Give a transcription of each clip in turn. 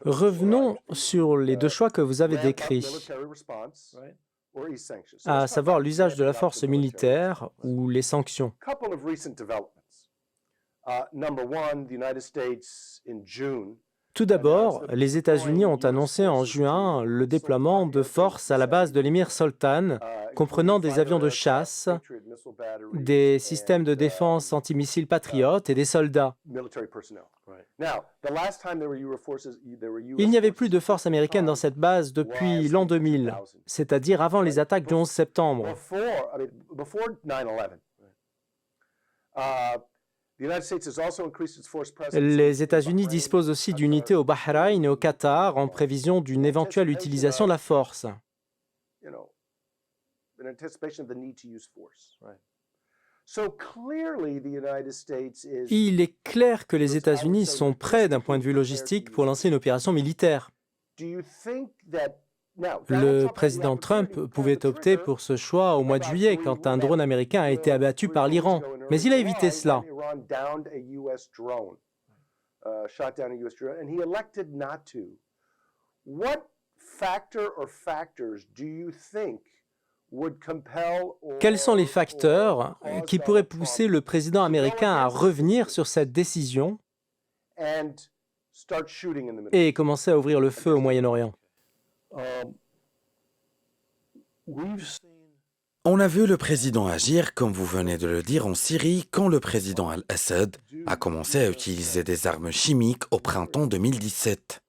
Revenons sur les deux choix que vous avez décrits, à savoir l'usage de la force militaire ou les sanctions. Tout d'abord, les États-Unis ont annoncé en juin le déploiement de forces à la base de l'émir Soltan, comprenant des avions de chasse, des systèmes de défense antimissiles patriotes et des soldats. Il n'y avait plus de forces américaines dans cette base depuis l'an 2000, c'est-à-dire avant les attaques du 11 septembre. Les États-Unis disposent aussi d'unités au Bahreïn et au Qatar en prévision d'une éventuelle utilisation de la force. Il est clair que les États-Unis sont prêts d'un point de vue logistique pour lancer une opération militaire. Le président Trump pouvait opter pour ce choix au mois de juillet quand un drone américain a été abattu par l'Iran, mais il a évité cela. Quels sont les facteurs qui pourraient pousser le président américain à revenir sur cette décision et commencer à ouvrir le feu au Moyen-Orient? On a vu le président agir, comme vous venez de le dire, en Syrie, quand le président al-Assad a commencé à utiliser des armes chimiques au printemps 2017.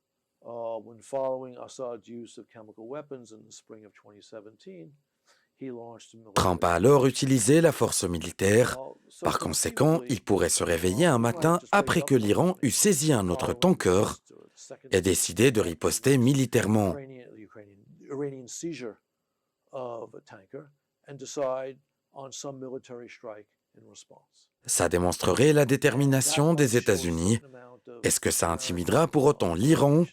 Trump a alors utilisé la force militaire. Par conséquent, il pourrait se réveiller un matin après que l'Iran eut saisi un autre tanker et décidé de riposter militairement. Ça démontrerait la détermination des États-Unis. Est-ce que ça intimidera pour autant l'Iran?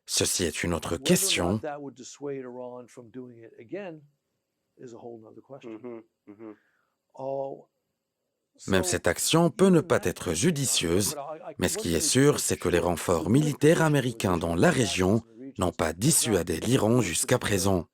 Ceci est une autre question. Même cette action peut ne pas être judicieuse, mais ce qui est sûr, c'est que les renforts militaires américains dans la région n'ont pas dissuadé l'Iran jusqu'à présent.